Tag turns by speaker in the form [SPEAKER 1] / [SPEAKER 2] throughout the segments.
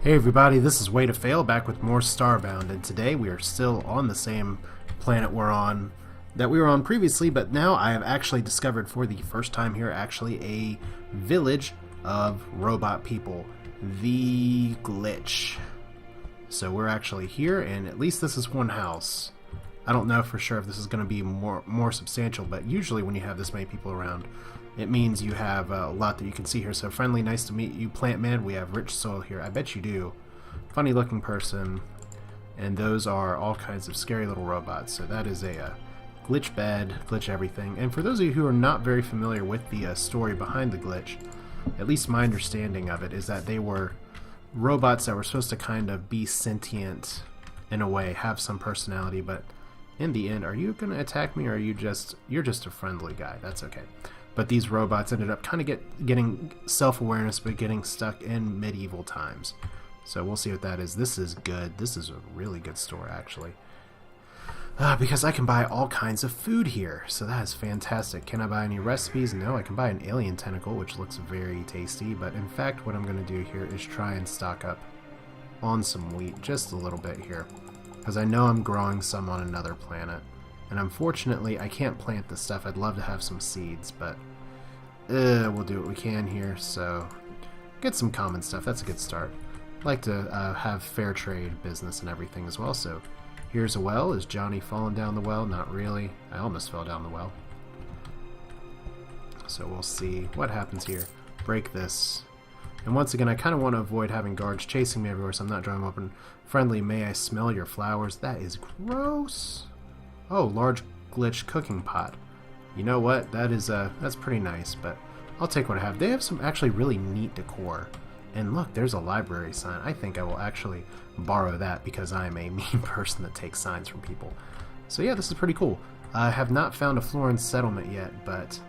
[SPEAKER 1] Hey everybody, this is Way to Fail back with more Starbound, and today we are still on the same planet that we were on previously, but now I have actually discovered for the first time here actually a village of robot people, the Glitch. So we're actually here, and at least this is one house. I don't know for sure if this is going to be more substantial, but usually when you have this many people around, it means you have a lot that you can see here. So friendly, nice to meet you, plant man. We have rich soil here. I bet you do. Funny looking person. And those are all kinds of scary little robots. So that is a glitch bed, glitch everything. And for those of you who are not very familiar with the story behind the glitch, at least my understanding of it is that they were robots that were supposed to kind of be sentient in a way, have some personality, but in the end, are you going to attack me, or are you're just a friendly guy? That's okay. But these robots ended up kind of getting self-awareness, but getting stuck in medieval times. So we'll see what that is. This is good. This is a really good store, actually. Because I can buy all kinds of food here. So that is fantastic. Can I buy any recipes? No, I can buy an alien tentacle, which looks very tasty. But in fact, what I'm going to do here is try and stock up on some wheat just a little bit here. Because I know I'm growing some on another planet. And unfortunately, I can't plant this stuff. I'd love to have some seeds, but we'll do what we can here. So, get some common stuff. That's a good start. I'd like to have fair trade business and everything as well. So, here's a well. Is Johnny falling down the well? Not really. I almost fell down the well. So, we'll see what happens here. Break this. And once again, I kind of want to avoid having guards chasing me everywhere, so I'm not drawing them open. Friendly, may I smell your flowers? That is gross. Oh, large glitch cooking pot. You know what? That's pretty nice, but I'll take what I have. They have some actually really neat decor. And look, there's a library sign. I think I will actually borrow that because I am a mean person that takes signs from people. So yeah, this is pretty cool. I have not found a Florin settlement yet, but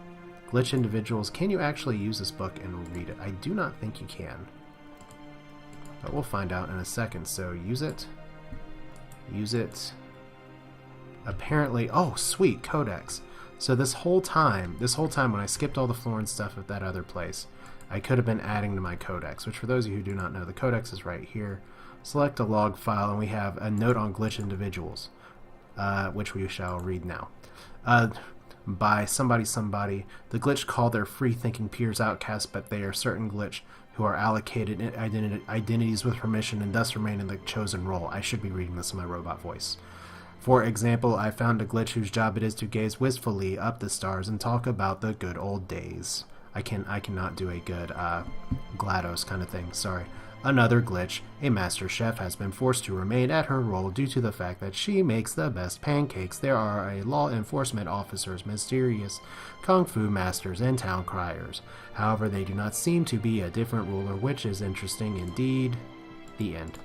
[SPEAKER 1] glitch individuals, can you actually use this book and read it? I do not think you can. But we'll find out in a second. So use it. Use it. Apparently, oh sweet, codex. So this whole time when I skipped all the Florin stuff at that other place, I could have been adding to my codex, which for those of you who do not know, the codex is right here. Select a log file, and we have a note on glitch individuals, which we shall read now. By somebody, the glitch call their free-thinking peers outcasts, but they are certain glitch who are allocated identities with permission and thus remain in the chosen role. I should be reading this in my robot voice. For example, I found a glitch whose job it is to gaze wistfully up the stars and talk about the good old days. I cannot do a good GLaDOS kind of thing, sorry. Another glitch, a master chef, has been forced to remain at her role due to the fact that she makes the best pancakes. There are a law enforcement officers, mysterious kung fu masters, and town criers. However, they do not seem to be a different ruler, which is interesting indeed. The end.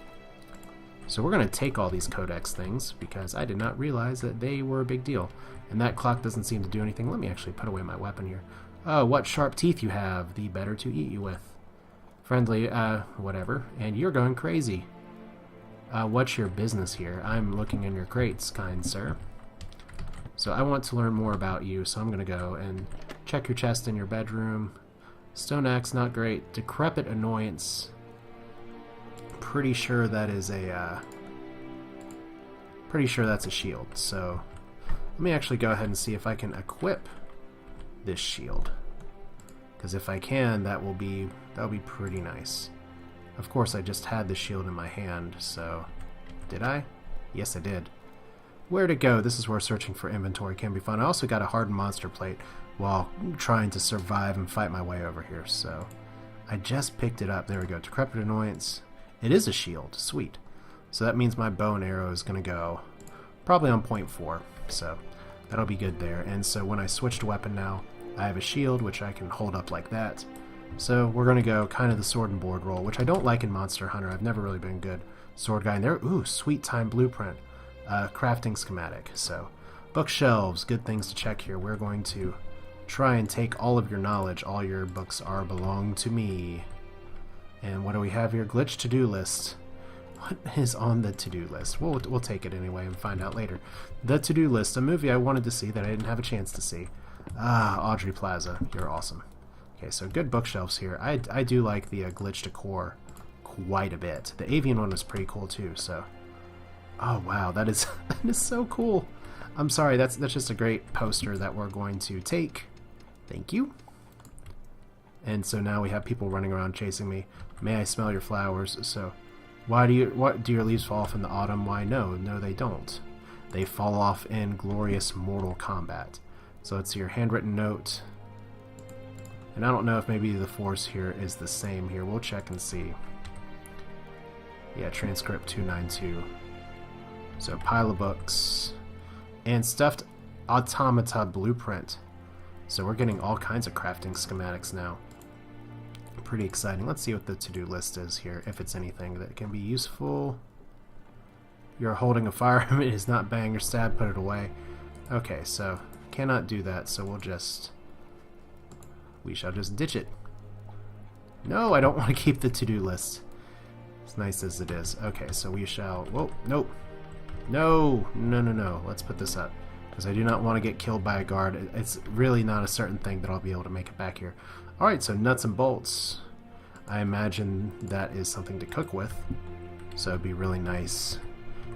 [SPEAKER 1] So we're going to take all these codex things because I did not realize that they were a big deal. And that clock doesn't seem to do anything. Let me actually put away my weapon here. Oh, what sharp teeth you have, the better to eat you with. Friendly, whatever. And you're going crazy. What's your business here? I'm looking in your crates, kind sir. So I want to learn more about you, so I'm going to go and check your chest in your bedroom. Stone axe, not great. Decrepit annoyance. Pretty sure that is pretty sure that's a shield. So let me actually go ahead and see if I can equip this shield, because if I can, that'll be pretty nice. Of course, I just had the shield in my hand, so did I? Yes, I did. Where to go? This is where searching for inventory can be found. I also got a hardened monster plate while trying to survive and fight my way over here, so I just picked it up. There we go. Decrepit annoyance. It is a shield. Sweet. So that means my bow and arrow is going to go probably on 0.4. So that'll be good there. And so when I switch to weapon now, I have a shield, which I can hold up like that. So we're going to go kind of the sword and board roll, which I don't like in Monster Hunter. I've never really been a good sword guy in there. Ooh, sweet time blueprint. Crafting schematic. So bookshelves, good things to check here. We're going to try and take all of your knowledge. All your books belong to me. And what do we have here? Glitch to-do list. What is on the to-do list? We'll take it anyway and find out later. The to-do list, a movie I wanted to see that I didn't have a chance to see. Audrey Plaza, you're awesome. Okay, so good bookshelves here. I do like the glitch decor quite a bit. The Avian one was pretty cool too, so... Oh wow, that is, that is so cool. I'm sorry, that's just a great poster that we're going to take. Thank you. And so now we have people running around chasing me. May I smell your flowers? So, what do your leaves fall off in the autumn? Why no, they don't. They fall off in glorious mortal combat. So it's your handwritten note. And I don't know if maybe the force here is the same here. We'll check and see. Yeah, transcript 292. So pile of books. And stuffed automata blueprint. So we're getting all kinds of crafting schematics now. Pretty exciting. Let's see what the to-do list is here, if it's anything that can be useful. You're holding a firearm. It is not bang or stab. Put it away. Okay, so cannot do that, so we shall just ditch it. No, I don't want to keep the to-do list. As nice as it is. Okay, so we shall... Whoa, nope. No. Let's put this up. Because I do not want to get killed by a guard. It's really not a certain thing that I'll be able to make it back here. Alright, so nuts and bolts. I imagine that is something to cook with. So it'd be really nice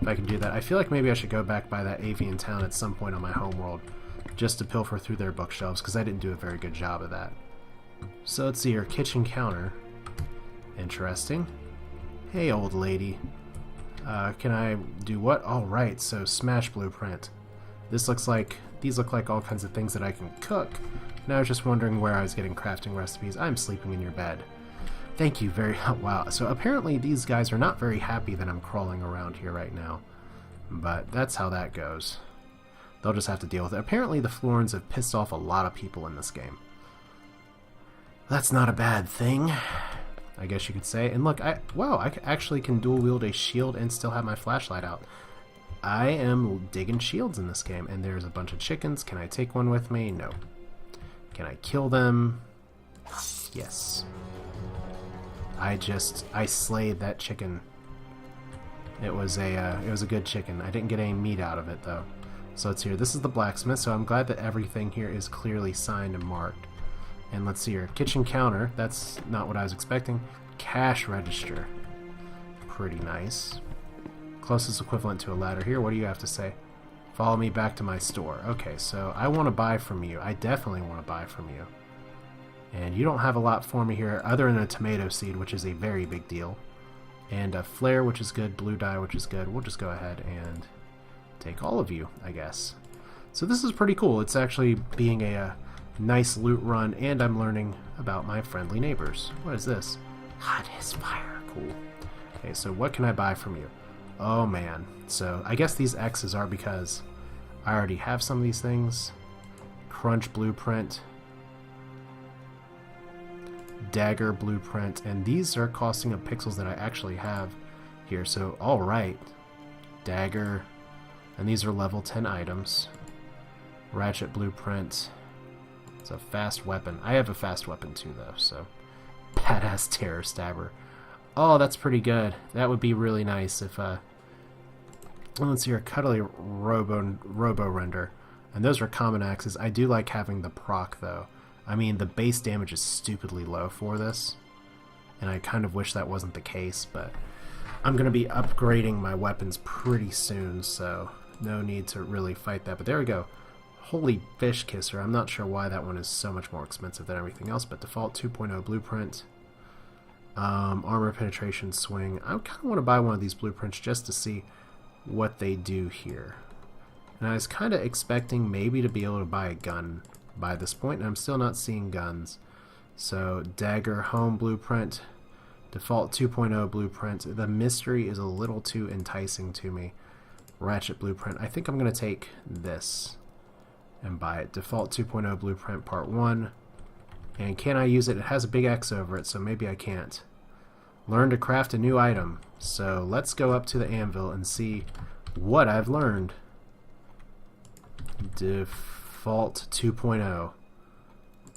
[SPEAKER 1] if I can do that. I feel like maybe I should go back by that Avian town at some point on my homeworld just to pilfer through their bookshelves, because I didn't do a very good job of that. So let's see here. Kitchen counter. Interesting. Hey, old lady. Can I do what? Alright, so smash blueprint. These look like all kinds of things that I can cook. And I was just wondering where I was getting crafting recipes. I'm sleeping in your bed. Thank you very much. Wow. So apparently these guys are not very happy that I'm crawling around here right now. But that's how that goes. They'll just have to deal with it. Apparently the Florins have pissed off a lot of people in this game. That's not a bad thing, I guess you could say. And look, I actually can dual wield a shield and still have my flashlight out. I am digging shields in this game. And there's a bunch of chickens. Can I take one with me? No. Can I kill them? Yes. I slayed that chicken. It was a good chicken. I didn't get any meat out of it though. So let's hear. This is the blacksmith, so I'm glad that everything here is clearly signed and marked. And let's see here. Kitchen counter. That's not what I was expecting. Cash register. Pretty nice. Closest equivalent to a ladder here. What do you have to say? Follow me back to my store. Okay, so I want to buy from you. I definitely want to buy from you. And you don't have a lot for me here other than a tomato seed, which is a very big deal. And a flare, which is good. Blue dye, which is good. We'll just go ahead and take all of you, I guess. So this is pretty cool. It's actually being a nice loot run, and I'm learning about my friendly neighbors. What is this? Hot as fire. Cool. Okay, so what can I buy from you? Oh man. So I guess these X's are because I already have some of these things. Crunch blueprint. Dagger blueprint. And these are costing of pixels that I actually have here. So alright. Dagger. And these are level 10 items. Ratchet blueprint. It's a fast weapon. I have a fast weapon too though, so. Badass terror stabber. Oh, that's pretty good. That would be really nice if, let's see here, cuddly robo render. And those are common axes. I do like having the proc, though. I mean, the base damage is stupidly low for this. And I kind of wish that wasn't the case, but I'm going to be upgrading my weapons pretty soon, so no need to really fight that. But there we go. Holy fish kisser. I'm not sure why that one is so much more expensive than everything else, but default 2.0 blueprint. Armor penetration swing. I kind of want to buy one of these blueprints just to see what they do here. And I was kind of expecting maybe to be able to buy a gun by this point, and I'm still not seeing guns. So dagger home blueprint, default 2.0 blueprint. The mystery is a little too enticing to me. Ratchet blueprint. I think I'm going to take this and buy it. Default 2.0 blueprint part 1. And can I use it? It has a big X over it, so maybe I can't. Learn to craft a new item. So let's go up to the anvil and see what I've learned. Default 2.0.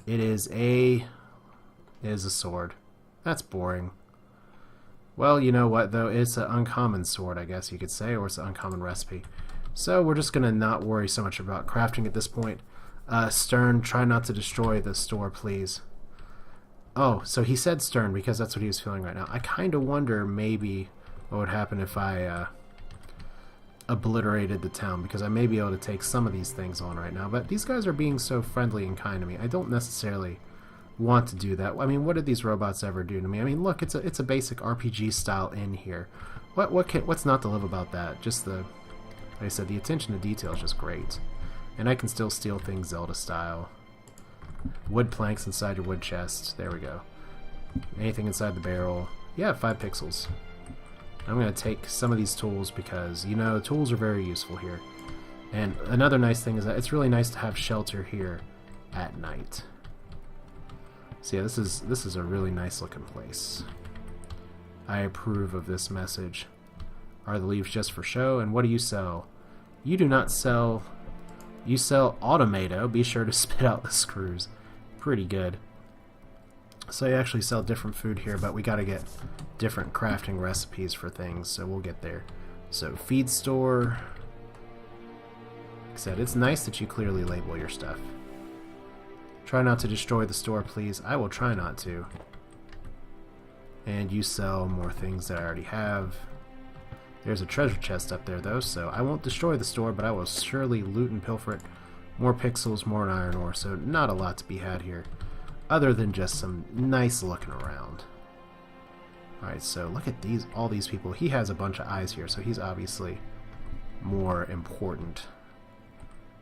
[SPEAKER 1] It is a sword. That's boring. Well, you know what, though? It's an uncommon sword, I guess you could say, or it's an uncommon recipe. So we're just going to not worry so much about crafting at this point. Stern, try not to destroy the store, please. Oh, so he said stern because that's what he was feeling right now. I kind of wonder maybe what would happen if I obliterated the town, because I may be able to take some of these things on right now. But these guys are being so friendly and kind to me. I don't necessarily want to do that. I mean, what did these robots ever do to me? I mean, look, it's a basic RPG style in here. What's not to love about that? Just like I said, the attention to detail is just great. And I can still steal things Zelda style. Wood planks inside your wood chest. There we go. Anything inside the barrel. Yeah, 5 pixels. I'm going to take some of these tools because, you know, tools are very useful here. And another nice thing is that it's really nice to have shelter here at night. So yeah, this is a really nice looking place. I approve of this message. Are the leaves just for show? And what do you sell? You do not sell... You sell automato. Be sure to spit out the screws. Pretty good. So you actually sell different food here, but we got to get different crafting recipes for things, so we'll get there. So feed store. Like I said, it's nice that you clearly label your stuff. Try not to destroy the store, please. I will try not to. And you sell more things that I already have. There's a treasure chest up there, though, so I won't destroy the store, but I will surely loot and pilfer it. More pixels, more iron ore, so not a lot to be had here, other than just some nice looking around. Alright, so look at all these people. He has a bunch of eyes here, so he's obviously more important.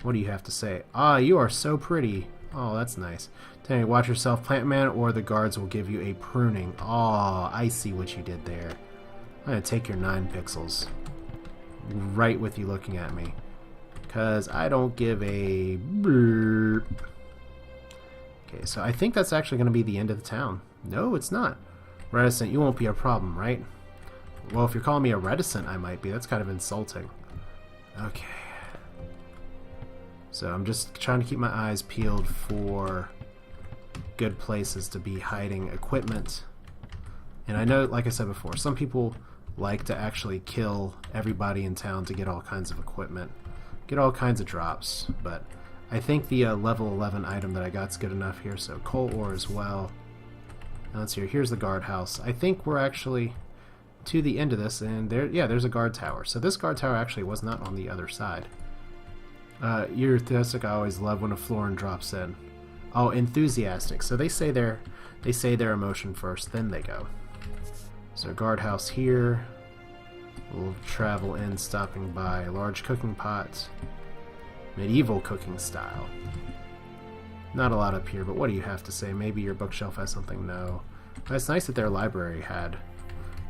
[SPEAKER 1] What do you have to say? Ah, you are so pretty. Oh, that's nice. Tell me, watch yourself, plant man, or the guards will give you a pruning. Oh, I see what you did there. I'm going to take your 9 pixels. Right with you looking at me. Because I don't give a burp. Okay, so I think that's actually going to be the end of the town. No, it's not. Reticent, you won't be a problem, right? Well, if you're calling me a reticent, I might be. That's kind of insulting. Okay. So I'm just trying to keep my eyes peeled for good places to be hiding equipment. And I know, like I said before, some people like to actually kill everybody in town to get all kinds of equipment, get all kinds of drops, but I think the level 11 item that I got is good enough here, so coal ore as well. Now let's see, here's the guardhouse. I think we're actually to the end of this, and there's a guard tower. So this guard tower actually was not on the other side. You're enthusiastic. I always love when a Florin drops in. Oh, enthusiastic. So they say their emotion first, then they go. So guardhouse here. We'll travel in, stopping by a large cooking pot. Medieval cooking style. Not a lot up here, but what do you have to say? Maybe your bookshelf has something? No. But it's nice that their library had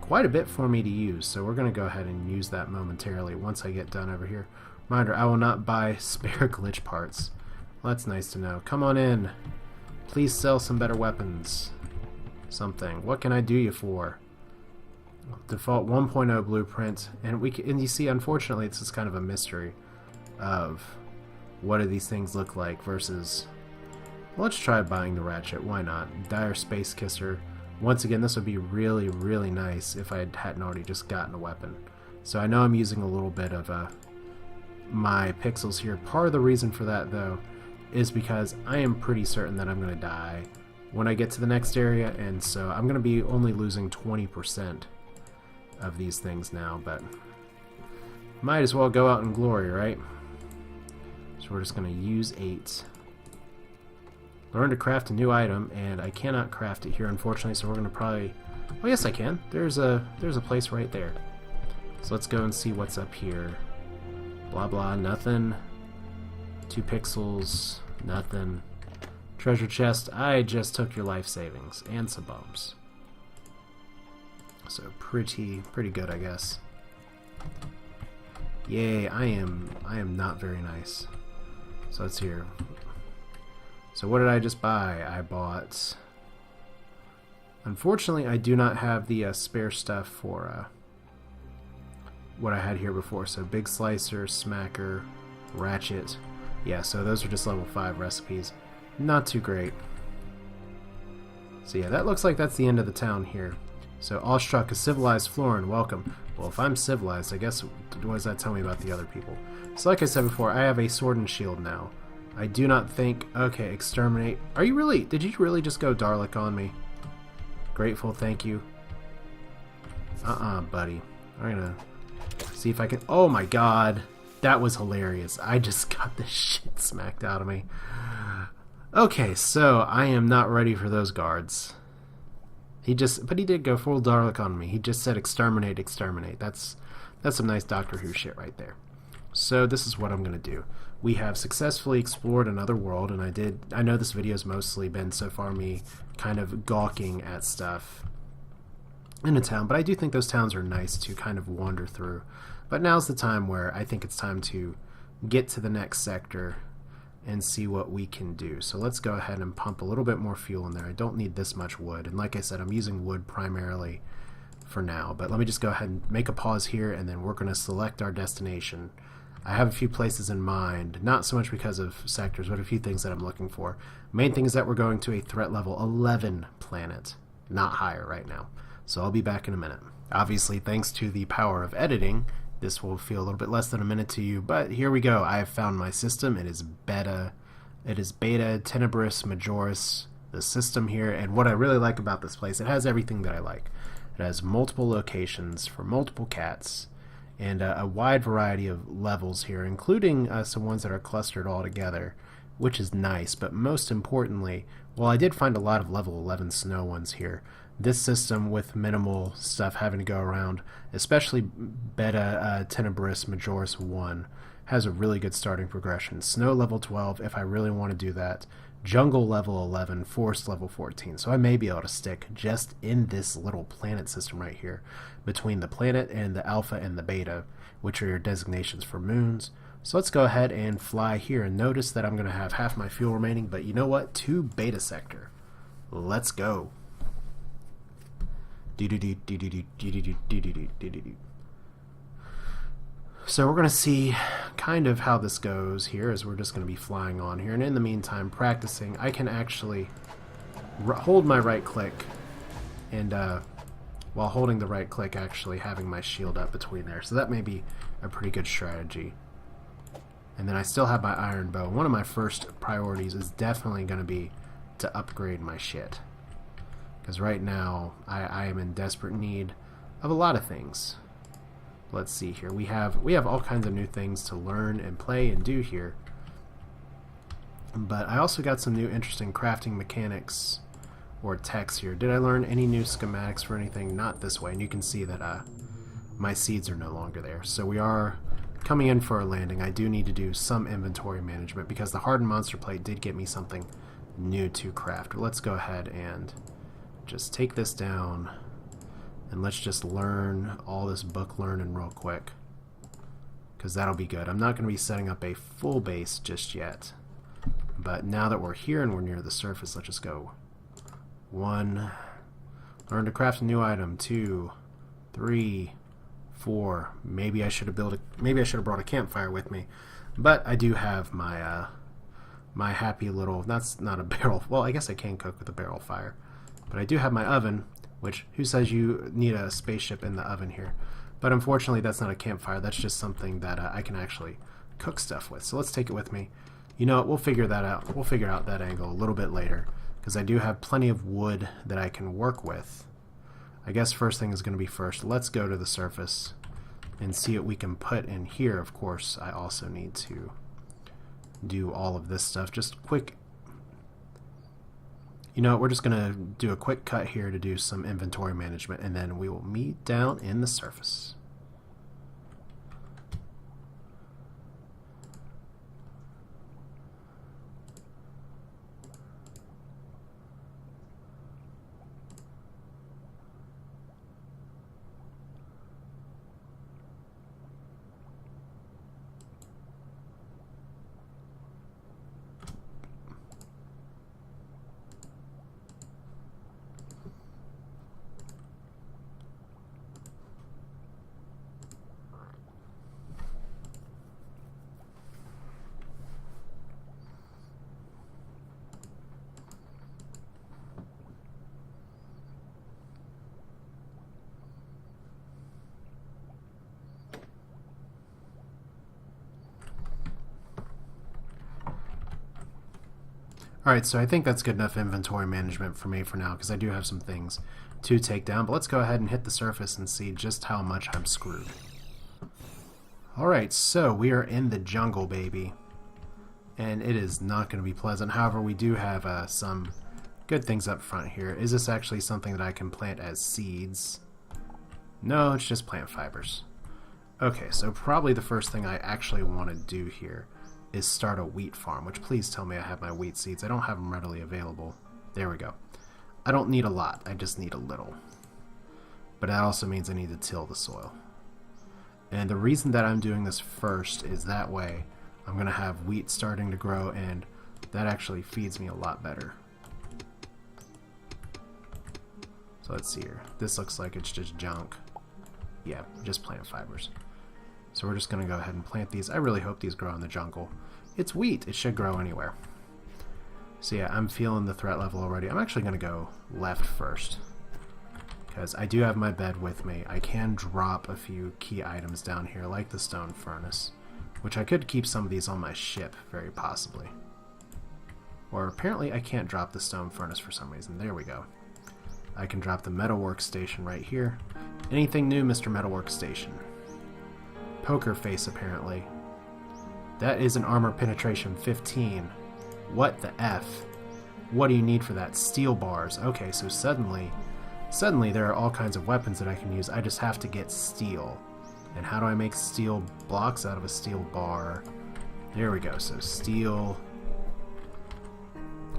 [SPEAKER 1] quite a bit for me to use, so we're going to go ahead and use that momentarily once I get done over here. Reminder, I will not buy spare glitch parts. Well, that's nice to know. Come on in. Please sell some better weapons. Something. What can I do you for? Default 1.0 blueprint, and you see, unfortunately, it's just kind of a mystery of what do these things look like versus. Let's try buying the ratchet. Why not? Dire Space Kisser. Once again, this would be really, really nice if I hadn't already just gotten a weapon. So I know I'm using a little bit of my pixels here. Part of the reason for that, though, is because I am pretty certain that I'm going to die when I get to the next area, and so I'm going to be only losing 20% of these things now, but might as well go out in glory, right? So we're just going to use 8. Learn to craft a new item, and I cannot craft it here, unfortunately, so we're going to probably... Oh, yes, I can. There's a place right there. So let's go and see what's up here. Blah, blah, nothing. 2 pixels, nothing. Treasure chest, I just took your life savings, and some bumps. So pretty good, I guess. Yay, I am not very nice. So let's hear. So what did I just buy? I bought... Unfortunately, I do not have the spare stuff for what I had here before. So big slicer, smacker, ratchet. Yeah, so those are just level 5 recipes. Not too great. So yeah, that looks like that's the end of the town here. So awestruck, a civilized Florin, welcome. Well, if I'm civilized, I guess, what does that tell me about the other people? So like I said before, I have a sword and shield now. I do not think... Okay, exterminate. Are you really... Did you really just go Dalek on me? Grateful, thank you. Buddy. I'm gonna see if I can... Oh my god! That was hilarious. I just got the shit smacked out of me. Okay, so I am not ready for those guards. But he did go full Dalek on me. He just said exterminate, exterminate. That's some nice Doctor Who shit right there. So this is what I'm going to do. We have successfully explored another world, and I know this video has mostly been so far me kind of gawking at stuff in a town, but I do think those towns are nice to kind of wander through. But now's the time where I think it's time to get to the next sector and see what we can do. So let's go ahead and pump a little bit more fuel in there. I don't need this much wood, and like I said, I'm using wood primarily for now. But let me just go ahead and make a pause here, and then we're going to select our destination. I have a few places in mind, not so much because of sectors, but a few things that I'm looking for. Main thing is that we're going to a threat level 11 planet, not higher right now. So I'll be back in a minute. Obviously, thanks to the power of editing, this will feel a little bit less than a minute to you, but here we go. I have found my system. It is Beta Tenebris Majoris, the system here, and what I really like about this place, it has everything that I like. It has multiple locations for multiple cats, and a wide variety of levels here, including some ones that are clustered all together, which is nice. But most importantly, well, I did find a lot of level 11 snow ones here. This system with minimal stuff having to go around, especially Beta Tenebris Majoris 1, has a really good starting progression. Snow level 12 if I really want to do that. Jungle level 11, Forest level 14. So I may be able to stick just in this little planet system right here between the planet and the Alpha and the Beta, which are your designations for moons. So let's go ahead and fly here, and notice that I'm going to have half my fuel remaining, but you know what? To Beta Sector. Let's go. So we're going to see kind of how this goes here, as we're just going to be flying on here, and in the meantime practicing. I can actually hold my right click, and while holding the right click actually having my shield up between there, so that may be a pretty good strategy. And then I still have my iron bow. One of my first priorities is definitely going to be to upgrade my shit, because right now I am in desperate need of a lot of things. Let's see here. We have all kinds of new things to learn and play and do here. But I also got some new interesting crafting mechanics or techs here. Did I learn any new schematics for anything? Not this way. And you can see that my seeds are no longer there. So we are coming in for a landing. I do need to do some inventory management because the hardened monster plate did get me something new to craft. Let's go ahead and just take this down. And let's just learn all this book learning real quick, because that'll be good. I'm not going to be setting up a full base just yet, but now that we're here and we're near the surface, let's just go. 1, learn to craft a new item. 2, 3, 4. Maybe I should have brought a campfire with me, but I do have my my happy little. That's not a barrel. Well, I guess I can cook with a barrel fire, but I do have my oven. Which, who says you need a spaceship in the oven here? But unfortunately, that's not a campfire. That's just something that I can actually cook stuff with. So let's take it with me. You know what? We'll figure that out. We'll figure out that angle a little bit later, because I do have plenty of wood that I can work with. I guess first thing is going to be first. Let's go to the surface and see what we can put in here. Of course, I also need to do all of this stuff. Just quick. You know what, we're just going to do a quick cut here to do some inventory management, and then we will meet down in the surface. Alright, so I think that's good enough inventory management for me for now, because I do have some things to take down, but let's go ahead and hit the surface and see just how much I'm screwed. Alright, so we are in the jungle, baby. And it is not going to be pleasant. However, we do have some good things up front here. Is this actually something that I can plant as seeds? No, it's just plant fibers. Okay, so probably the first thing I actually want to do here is start a wheat farm, which please tell me I have my wheat seeds. I don't have them readily available. There we go. I don't need a lot, I just need a little. But that also means I need to till the soil. And the reason that I'm doing this first is that way I'm going to have wheat starting to grow, and that actually feeds me a lot better. So let's see here. This looks like it's just junk. Yeah, just plant fibers. So we're just going to go ahead and plant these. I really hope these grow in the jungle. It's wheat. It should grow anywhere. So yeah, I'm feeling the threat level already. I'm actually going to go left first, because I do have my bed with me. I can drop a few key items down here, like the stone furnace, which I could keep some of these on my ship, very possibly. Or apparently I can't drop the stone furnace for some reason. There we go. I can drop the metalwork station right here. Anything new, Mr. Metalwork Station? Poker face, apparently. That is an armor penetration 15. What the F? What do you need for that? Steel bars. Okay, so suddenly there are all kinds of weapons that I can use. I just have to get steel. And how do I make steel blocks out of a steel bar? There we go. So steel.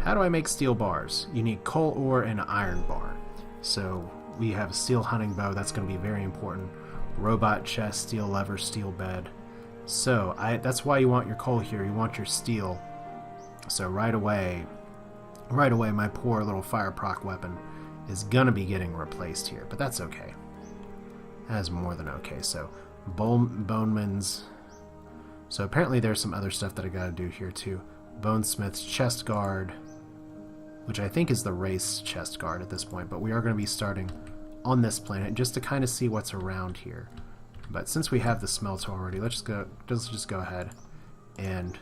[SPEAKER 1] How do I make steel bars? You need coal ore and an iron bar. So we have a steel hunting bow. That's going to be very important. Robot chest, steel lever, steel bed. So that's why you want your coal here. You want your steel. So right away, my poor little fire proc weapon is gonna be getting replaced here, but that's okay. That is more than okay. So Boneman's. So apparently there's some other stuff that I gotta do here too. Bonesmith's chest guard, which I think is the race chest guard at this point, but we are going to be starting on this planet just to kind of see what's around here. But since we have the smelter already, let's just go ahead and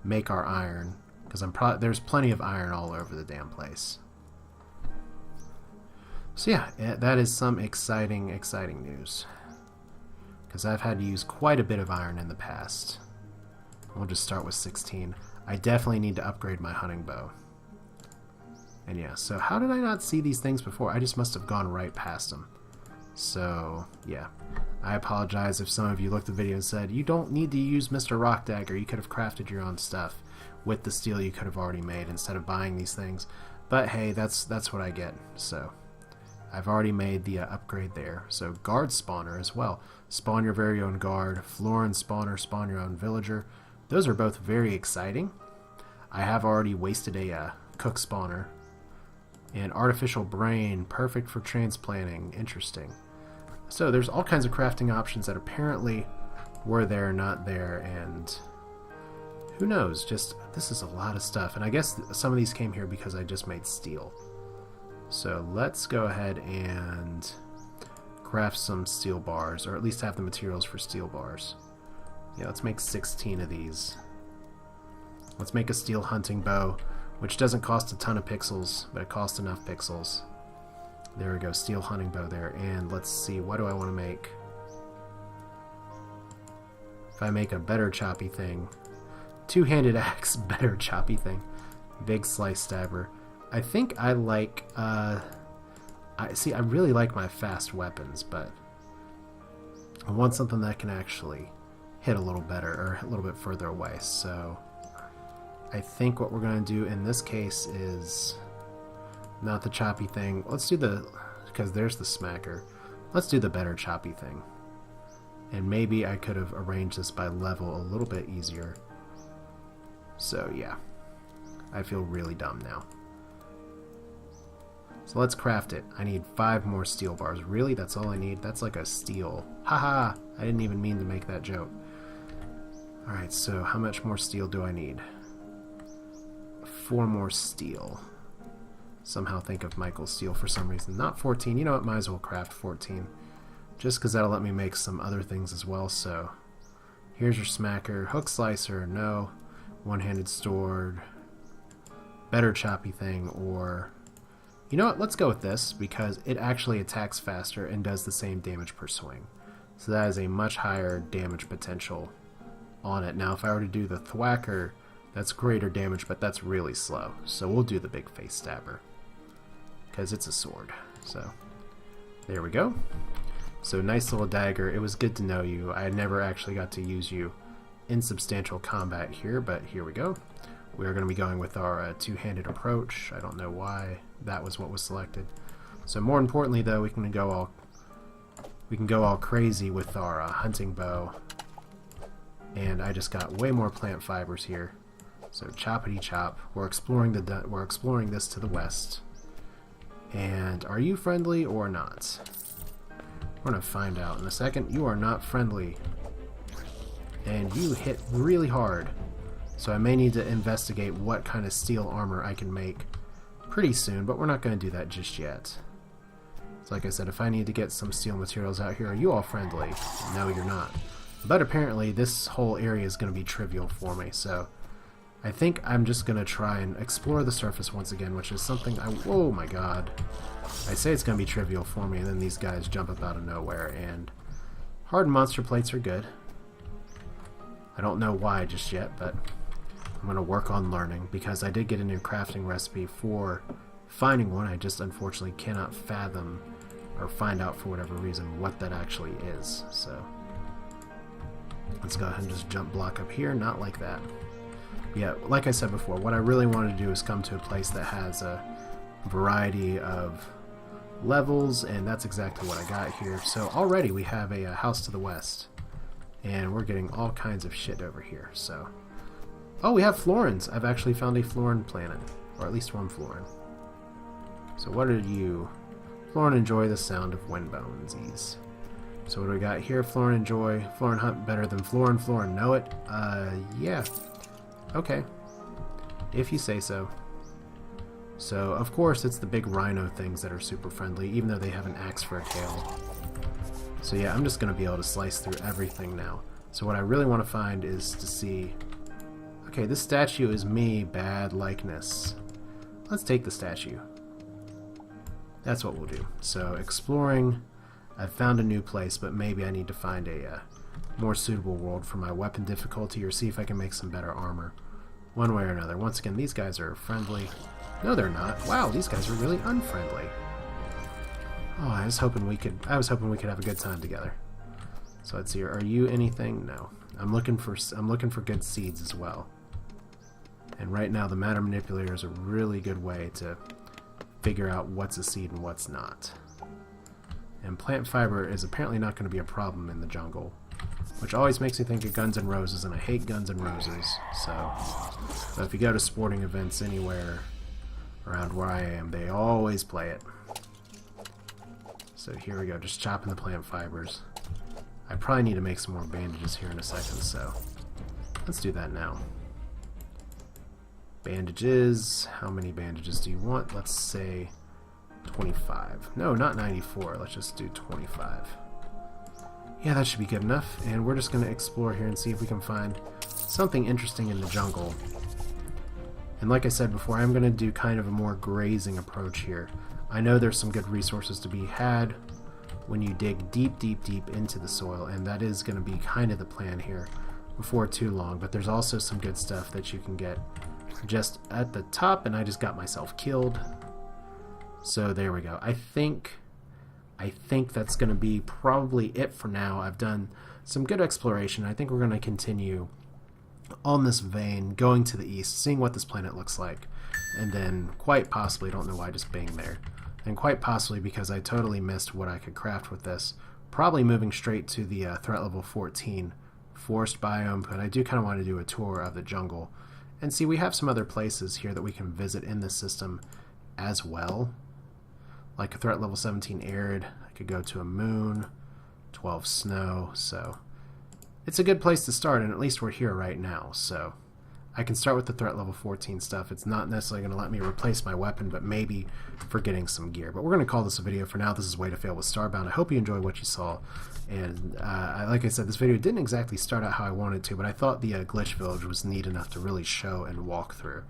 [SPEAKER 1] make our iron, because there's plenty of iron all over the damn place. So yeah, that is some exciting news, because I've had to use quite a bit of iron in the past. We'll just start with 16. I definitely need to upgrade my hunting bow. And yeah, so how did I not see these things before? I just must have gone right past them. So yeah, I apologize if some of you looked at the video and said, you don't need to use Mr. Rock Dagger, you could have crafted your own stuff with the steel you could have already made instead of buying these things. But hey, that's what I get. So I've already made the upgrade there. So guard spawner as well. Spawn your very own guard. Florin spawner, spawn your own villager. Those are both very exciting. I have already wasted a cook spawner. And artificial brain, perfect for transplanting. Interesting. So there's all kinds of crafting options that apparently were there, not there, and who knows, just this is a lot of stuff. And I guess some of these came here because I just made steel. So let's go ahead and craft some steel bars, or at least have the materials for steel bars. Yeah, let's make 16 of these. Let's make a steel hunting bow, which doesn't cost a ton of pixels, but it costs enough pixels. There we go, steel hunting bow there. And let's see, what do I want to make? If I make a better choppy thing, two-handed axe, better choppy thing, big slice stabber. I think I like, I really like my fast weapons, but I want something that can actually hit a little better, or a little bit further away. So I think what we're going to do in this case is not the choppy thing. Let's do because there's the smacker. Let's do the better choppy thing. And maybe I could have arranged this by level a little bit easier. So yeah, I feel really dumb now. So let's craft it. I need 5 more steel bars. Really? That's all I need? That's like a steel. Haha! I didn't even mean to make that joke. Alright, so how much more steel do I need? 4 more steel. Somehow think of Michael's steel for some reason. Not 14. You know what? Might as well craft 14. Just because that'll let me make some other things as well. So here's your smacker. Hook slicer. No. One-handed sword. Better choppy thing. Or You know what, let's go with this because it actually attacks faster and does the same damage per swing. So that is a much higher damage potential on it. Now if I were to do the thwacker, that's greater damage, but that's really slow. So we'll do the big face stabber because it's a sword. So there we go. So nice little dagger. It was good to know you. I never actually got to use you in substantial combat here, but here we go. We're going to be going with our two-handed approach. I don't know why that was what was selected. So more importantly though, we can go all crazy with our hunting bow. And I just got way more plant fibers here. So choppity chop. We're exploring this to the west. And are you friendly or not? We're gonna find out in a second. You are not friendly. And you hit really hard. So I may need to investigate what kind of steel armor I can make pretty soon, but we're not going to do that just yet. So like I said, if I need to get some steel materials out here, are you all friendly? No, you're not. But apparently this whole area is going to be trivial for me, so I think I'm just going to try and explore the surface once again, which is something oh my god. I say it's going to be trivial for me, and then these guys jump up out of nowhere, and hardened monster plates are good. I don't know why just yet, but I'm going to work on learning, because I did get a new crafting recipe for finding one. I just unfortunately cannot fathom or find out for whatever reason what that actually is. So let's go ahead and just jump block up here, not like that. Yeah, like I said before, what I really want to do is come to a place that has a variety of levels, and that's exactly what I got here. So already we have a house to the west, and we're getting all kinds of shit over here. So oh, we have Florins. I've actually found a Florin planet, or at least one Florin. So what are you? Florin enjoy the sound of wind bonesies. So what do we got here? Florin enjoy. Florin hunt better than Florin. Florin know it. Yeah. Okay. If you say so. So of course it's the big rhino things that are super friendly, even though they have an axe for a tail. So yeah, I'm just gonna be able to slice through everything now. So what I really want to find is to see. Okay, this statue is me, bad likeness. Let's take the statue. That's what we'll do. So, exploring. I've found a new place, but maybe I need to find a more suitable world for my weapon difficulty, or see if I can make some better armor. One way or another. Once again, these guys are friendly. No, they're not. Wow, these guys are really unfriendly. Oh, I was hoping we could have a good time together. So let's see. Are you anything? No. I'm looking for good seeds as well. And right now the matter manipulator is a really good way to figure out what's a seed and what's not. And plant fiber is apparently not going to be a problem in the jungle, which always makes me think of Guns N' Roses, and I hate Guns N' Roses. So if you go to sporting events anywhere around where I am, they always play it. So here we go, just chopping the plant fibers. I probably need to make some more bandages here in a second, so let's do that now. Bandages. How many bandages do you want? Let's say 25. No, not 94. Let's just do 25. Yeah, that should be good enough. And we're just going to explore here and see if we can find something interesting in the jungle. And like I said before, I'm going to do kind of a more grazing approach here. I know there's some good resources to be had when you dig deep, deep, deep into the soil, and that is going to be kind of the plan here before too long. But there's also some good stuff that you can get just at the top, and I just got myself killed. So there we go. I think that's going to be probably it for now. I've done some good exploration. I think we're going to continue on this vein, going to the east, seeing what this planet looks like, and then quite possibly, don't know why I just banged there, and quite possibly, because I totally missed what I could craft with this, probably moving straight to the threat level 14 forest biome. But I do kind of want to do a tour of the jungle and see. We have some other places here that we can visit in this system as well, like a threat level 17 arid. I could go to a moon, 12 snow, so it's a good place to start, and at least we're here right now. So I can start with the threat level 14 stuff. It's not necessarily going to let me replace my weapon, but maybe for getting some gear. But we're going to call this a video for now. This is Way to Fail with Starbound. I hope you enjoyed what you saw. And like I said, this video didn't exactly start out how I wanted to, but I thought the glitch village was neat enough to really show and walk through.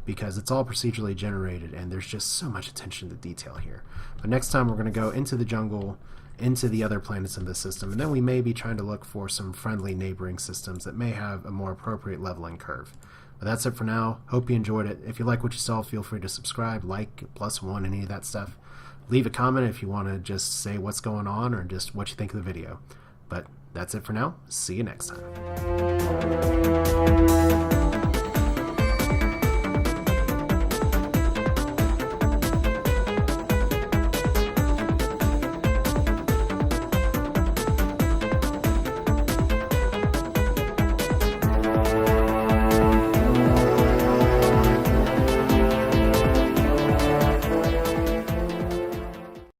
[SPEAKER 1] because it's all procedurally generated and there's just so much attention to detail here. But next time we're going to go into the jungle, into the other planets in this system, and then we may be trying to look for some friendly neighboring systems that may have a more appropriate leveling curve. But that's it for now. Hope you enjoyed it. If you like what you saw, feel free to subscribe, like, +1, any of that stuff. Leave a comment if you want to just say what's going on or just what you think of the video. But that's it for now. See you next time.